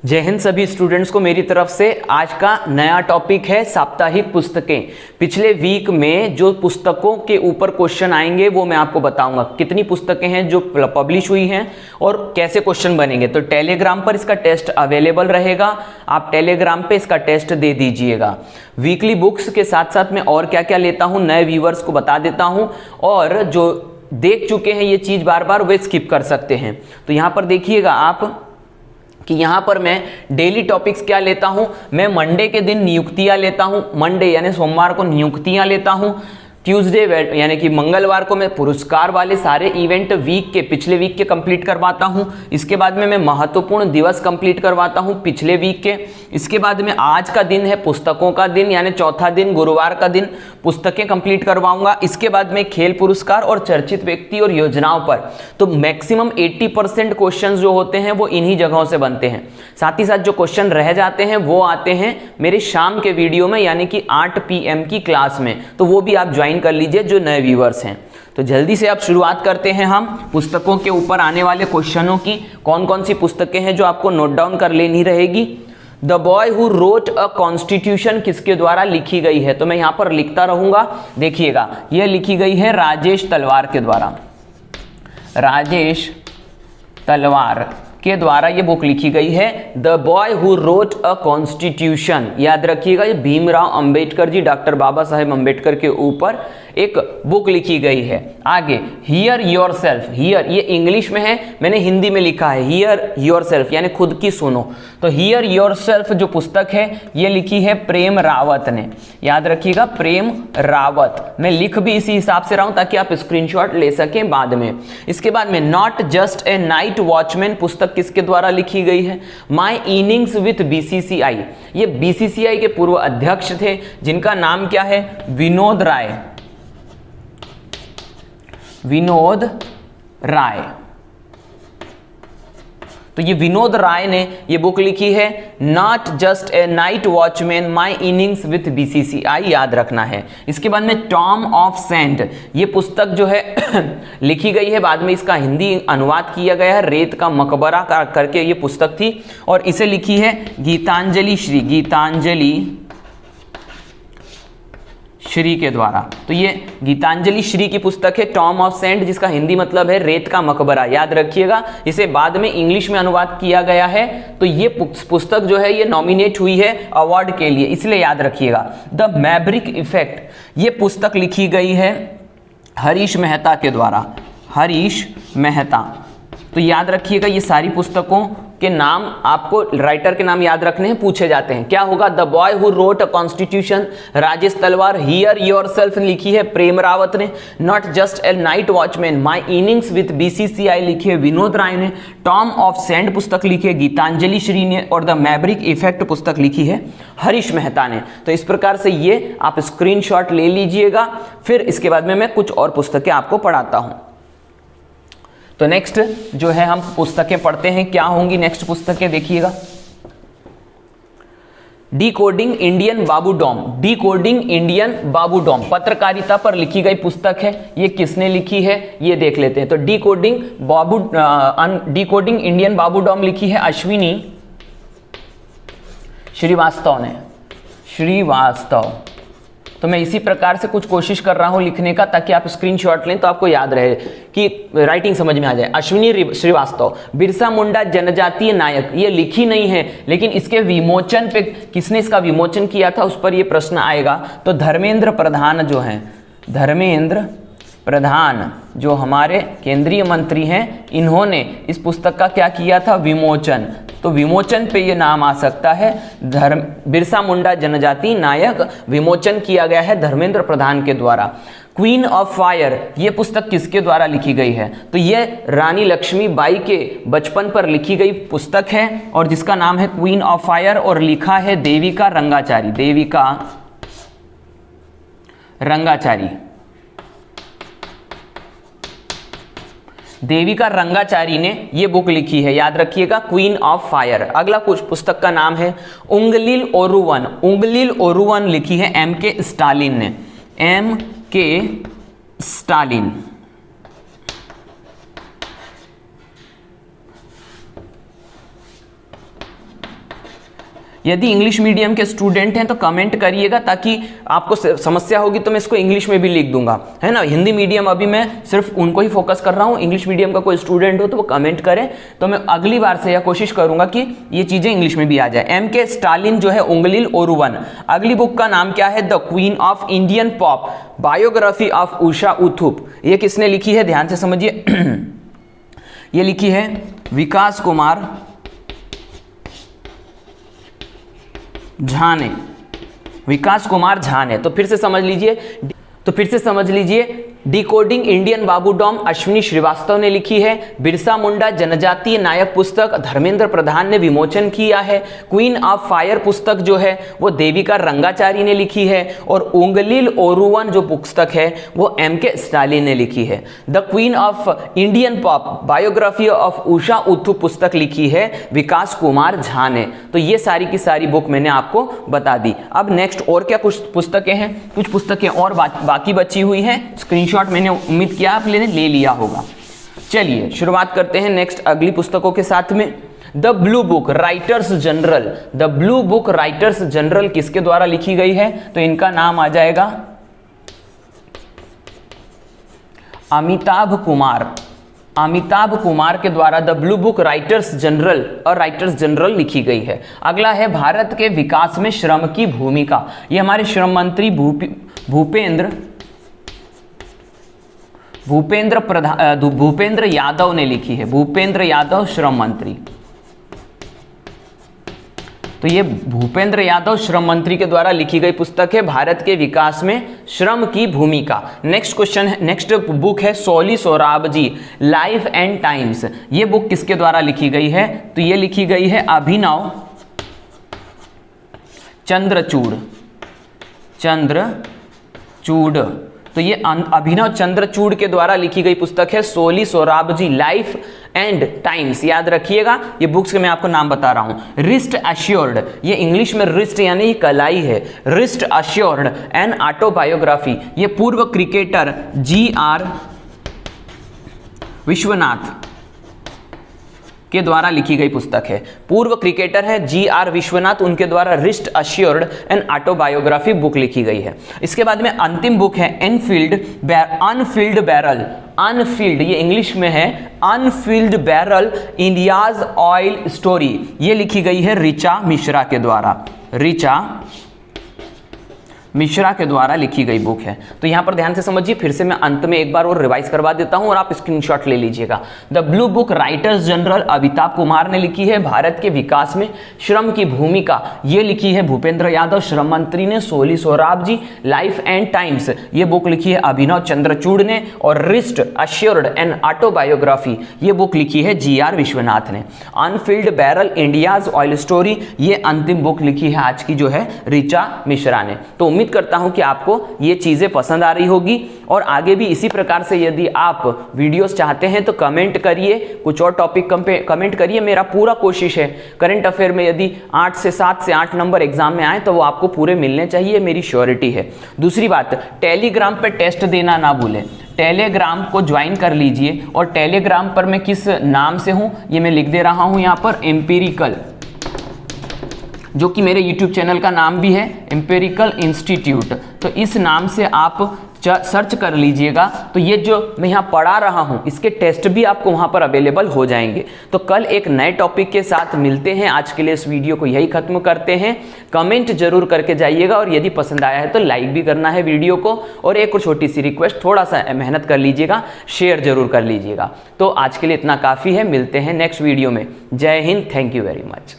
जय हिंद सभी स्टूडेंट्स को मेरी तरफ से। आज का नया टॉपिक है साप्ताहिक पुस्तकें। पिछले वीक में जो पुस्तकों के ऊपर क्वेश्चन आएंगे वो मैं आपको बताऊंगा, कितनी पुस्तकें हैं जो पब्लिश हुई हैं और कैसे क्वेश्चन बनेंगे। तो टेलीग्राम पर इसका टेस्ट अवेलेबल रहेगा, आप टेलीग्राम पे इसका टेस्ट दे दीजिएगा। वीकली बुक्स के साथ साथ मैं और क्या क्या लेता हूँ नए व्यूवर्स को बता देता हूँ, और जो देख चुके हैं ये चीज़ बार बार वे स्किप कर सकते हैं। तो यहाँ पर देखिएगा आप कि यहाँ पर मैं डेली टॉपिक्स क्या लेता हूँ। मैं मंडे के दिन नियुक्तियाँ लेता हूँ, मंडे यानी सोमवार को नियुक्तियाँ लेता हूँ। ट्यूसडे यानी कि मंगलवार को मैं पुरस्कार वाले सारे इवेंट वीक के पिछले वीक के कंप्लीट करवाता हूँ। इसके बाद में मैं महत्वपूर्ण दिवस कंप्लीट करवाता हूँ पिछले वीक के। इसके बाद में आज का दिन है पुस्तकों का दिन, यानी चौथा दिन गुरुवार का दिन पुस्तकें कंप्लीट करवाऊंगा। इसके बाद में खेल पुरस्कार और चर्चित व्यक्ति और योजनाओं पर। तो मैक्सिमम 80% क्वेश्चंस जो होते हैं वो इन्हीं जगहों से बनते हैं। साथ ही साथ जो क्वेश्चन रह जाते हैं वो आते हैं मेरे शाम के वीडियो में, यानी कि 8 PM की क्लास में। तो वो भी आप ज्वाइन कर लीजिए जो नए व्यूअर्स हैं। तो जल्दी से आप शुरुआत करते हैं हम पुस्तकों के ऊपर आने वाले क्वेश्चनों की। कौन कौन सी पुस्तकें हैं जो आपको नोट डाउन कर लेनी रहेगी। The boy who wrote a constitution किसके द्वारा लिखी गई है, तो मैं यहां पर लिखता रहूंगा। देखिएगा यह लिखी गई है राजेश तलवार के द्वारा। राजेश तलवार के द्वारा ये बुक लिखी गई है, the boy who wrote a constitution. याद रखिएगा ये भीमराव अंबेडकर जी, डॉक्टर बाबा साहेब अंबेडकर के ऊपर एक बुक लिखी गई है। आगे हियर योरसेल्फ, हियर ये इंग्लिश में है, मैंने हिंदी में लिखा है हियर योरसेल्फ यानी खुद की सुनो। तो हियर योरसेल्फ जो पुस्तक है ये लिखी है प्रेम रावत ने। याद रखिएगा प्रेम रावत। मैं लिख भी इसी हिसाब से रहा हूं ताकि आप स्क्रीनशॉट ले सकें बाद में। इसके बाद में not just a night watchman पुस्तक किसके द्वारा लिखी गई है, माई इनिंग्स विथ BCCI। ये BCCI के पूर्व अध्यक्ष थे जिनका नाम क्या है, विनोद राय। विनोद राय। तो ये विनोद राय ने ये बुक लिखी है, not just a night watchman my innings with BCCI, याद रखना है। इसके बाद में टॉम ऑफ सेंट, ये पुस्तक जो है लिखी गई है, बाद में इसका हिंदी अनुवाद किया गया है, रेत का मकबरा करके ये पुस्तक थी, और इसे लिखी है गीतांजलि श्री, गीतांजलि श्री के द्वारा। तो ये गीतांजलि श्री की पुस्तक है, टॉम ऑफ सेंट, जिसका हिंदी मतलब है रेत का मकबरा। याद रखिएगा इसे बाद में इंग्लिश में अनुवाद किया गया है। तो ये पुस्तक जो है ये नॉमिनेट हुई है अवार्ड के लिए, इसलिए याद रखिएगा। द मैवरिक इफेक्ट, ये पुस्तक लिखी गई है हरीश मेहता के द्वारा, हरीश मेहता। तो याद रखिएगा ये सारी पुस्तकों के नाम आपको राइटर के नाम याद रखने हैं, पूछे जाते हैं। क्या होगा, the boy who wrote a constitution Rajesh तलवार, हियर योरसेल्फ लिखी है प्रेम रावत ने, not just a night watchman my innings with BCCI लिखी है विनोद राय ने, टॉम ऑफ सेंट पुस्तक लिखी है गीतांजलि श्री ने, और द मैवरिक इफेक्ट पुस्तक लिखी है हरीश मेहता ने। तो इस प्रकार से ये आप स्क्रीनशॉट ले लीजिएगा। फिर इसके बाद में मैं कुछ और पुस्तकें आपको पढ़ाता हूं। तो नेक्स्ट जो है हम पुस्तकें पढ़ते हैं, क्या होंगी नेक्स्ट पुस्तकें, देखिएगा। डिकोडिंग इंडियन बाबू डोम, डिकोडिंग इंडियन बाबू डोम पत्रकारिता पर लिखी गई पुस्तक है। ये किसने लिखी है ये देख लेते हैं। तो डिकोडिंग इंडियन बाबू डोम लिखी है अश्विनी श्रीवास्तव ने, श्रीवास्तव। तो मैं इसी प्रकार से कुछ कोशिश कर रहा हूं लिखने का ताकि आप स्क्रीनशॉट लें तो आपको याद रहे कि राइटिंग समझ में आ जाए। अश्विनी श्रीवास्तव, बिरसा मुंडा जनजातीय नायक, ये लिखी नहीं है लेकिन इसके विमोचन पे किसने इसका विमोचन किया था उस पर ये प्रश्न आएगा। तो धर्मेंद्र प्रधान जो हैं, धर्मेंद्र प्रधान जो हमारे केंद्रीय मंत्री हैं, इन्होंने इस पुस्तक का क्या किया था, विमोचन। तो विमोचन पे ये नाम आ सकता है, बिरसा मुंडा जनजाति नायक, विमोचन किया गया है धर्मेंद्र प्रधान के द्वारा। क्वीन ऑफ फायर, ये पुस्तक किसके द्वारा लिखी गई है, तो ये रानी लक्ष्मीबाई के बचपन पर लिखी गई पुस्तक है और जिसका नाम है क्वीन ऑफ फायर, और लिखा है देविका रंगाचारी, देविका रंगाचारी। देविका रंगाचारी ने ये बुक लिखी है, याद रखिएगा क्वीन ऑफ फायर। अगला कुछ पुस्तक का नाम है उंगलिल ओरुवन, उंगलिल ओरुवन लिखी है MK स्टालिन ने, MK स्टालिन। यदि इंग्लिश मीडियम के स्टूडेंट हैं तो कमेंट करिएगा, ताकि आपको समस्या होगी तो मैं इसको इंग्लिश में भी लिख दूंगा, है ना। हिंदी मीडियम अभी मैं सिर्फ उनको ही फोकस कर रहा हूँ। इंग्लिश मीडियम का कोई स्टूडेंट हो तो वो कमेंट करें, तो मैं अगली बार से यह कोशिश करूंगा कि ये चीजें इंग्लिश में भी आ जाए। M.K. स्टालिन जो है उंगलिल ओरुवन। अगली बुक का नाम क्या है? The queen of Indian pop, biography of Usha Uthup. ये किसने लिखी है? ध्यान से समझिए। ये लिखी है विकास कुमार झा ने, विकास कुमार झा ने। तो फिर से समझ लीजिए, डिकोडिंग इंडियन बाबू डॉम अश्विनी श्रीवास्तव ने लिखी है। बिरसा मुंडा जनजातीय नायक पुस्तक धर्मेंद्र प्रधान ने विमोचन किया है। क्वीन ऑफ फायर पुस्तक जो है वो देविका रंगाचारी ने लिखी है। और उंगलिल ओरुवन जो पुस्तक है वो M.K. स्टालिन ने लिखी है। The queen of Indian pop, biography of Usha Uthup पुस्तक लिखी है विकास कुमार झा ने। तो ये सारी की सारी बुक मैंने आपको बता दी। अब नेक्स्ट और क्या कुछ पुस्तकें हैं? कुछ पुस्तकें और बाकी बची हुई हैं। स्क्रीनशॉट मैंने उम्मीद किया आप ले लिया होगा। चलिए शुरुआत करते हैं नेक्स्ट अगली पुस्तकों के साथ में। The blue book writers general. The blue book writers general किसके द्वारा लिखी गई है? तो इनका नाम आ जाएगा अमिताभ कुमार। अमिताभ कुमार के द्वारा the blue book writers general और राइटर्स जनरल लिखी गई है। अगला है भारत के विकास में श्रम की भूमिका। ये हमारे श्रम मंत्री भूपेंद्र यादव ने लिखी है। भूपेंद्र यादव श्रम मंत्री। तो ये भूपेंद्र यादव श्रम मंत्री के द्वारा लिखी गई पुस्तक है भारत के विकास में श्रम की भूमिका। नेक्स्ट क्वेश्चन है, नेक्स्ट बुक है Soli Sorabjee life and times. ये बुक किसके द्वारा लिखी गई है? तो ये लिखी गई है अभिनव चंद्रचूड़। तो ये अभिनव चंद्रचूड़ के द्वारा लिखी गई पुस्तक है Soli Sorabjee life and times. याद रखिएगा, ये बुक्स के मैं आपको नाम बता रहा हूं। रिस्ट अश्योर्ड, ये इंग्लिश में रिस्ट यानी कलाई है। रिस्ट अश्योर्ड एन ऑटोबायोग्राफी, ये पूर्व क्रिकेटर GR विश्वनाथ के द्वारा लिखी गई पुस्तक है। पूर्व क्रिकेटर है GR विश्वनाथ, उनके द्वारा wrist assured and autobiography book लिखी गई है। इसके बाद में अंतिम बुक है अनफिल्ड बैरल। अनफिल्ड ये इंग्लिश में है, Anfield barrel India's oil story. ये लिखी गई है ऋचा मिश्रा के द्वारा। ऋचा मिश्रा के द्वारा लिखी गई बुक है। तो यहां पर ध्यान से समझिए, फिर से मैं अंत में एक बार और रिवाइज करवा देता हूं और आप स्क्रीनशॉट ले लीजिएगा। The blue book writers general Amitabh Kumar ने लिखी है। भारत के विकास में श्रम की भूमिका ये लिखी है भूपेंद्र यादव श्रम मंत्री ने। Soli Sorabjee life and times ये बुक लिखी है अभिनव चंद्रचूड़ ने। और रिस्ट अश्योर्ड एंड ऑटोबायोग्राफी ये बुक लिखी है GR विश्वनाथ ने। Anfield barrel India's oil story ये अंतिम बुक लिखी है आज की जो है ऋचा मिश्रा ने। तो उम्मीद करता हूं कि आपको ये चीजें पसंद आ रही होगी और आगे भी इसी प्रकार से यदि आप वीडियोस चाहते हैं तो कमेंट करिए, कुछ और टॉपिक कमेंट करिए। मेरा पूरा कोशिश है करंट अफेयर में यदि 8 से 8 नंबर एग्जाम में आए तो वो आपको पूरे मिलने चाहिए, मेरी श्योरिटी है। दूसरी बात, टेलीग्राम पे टेस्ट देना ना भूलें। टेलीग्राम को ज्वाइन कर लीजिए। और टेलीग्राम पर मैं किस नाम से हूं ये मैं लिख दे रहा हूं यहां पर, एम्पिरिकल, जो कि मेरे YouTube चैनल का नाम भी है एम्पिरिकल इंस्टीट्यूट। तो इस नाम से आप सर्च कर लीजिएगा। तो ये जो मैं यहाँ पढ़ा रहा हूँ इसके टेस्ट भी आपको वहाँ पर अवेलेबल हो जाएंगे। तो कल एक नए टॉपिक के साथ मिलते हैं। आज के लिए इस वीडियो को यही खत्म करते हैं। कमेंट जरूर करके जाइएगा और यदि पसंद आया है तो लाइक भी करना है वीडियो को। और एक और छोटी सी रिक्वेस्ट, थोड़ा सा मेहनत कर लीजिएगा, शेयर जरूर कर लीजिएगा। तो आज के लिए इतना काफ़ी है, मिलते हैं नेक्स्ट वीडियो में। जय Hind, thank you very much.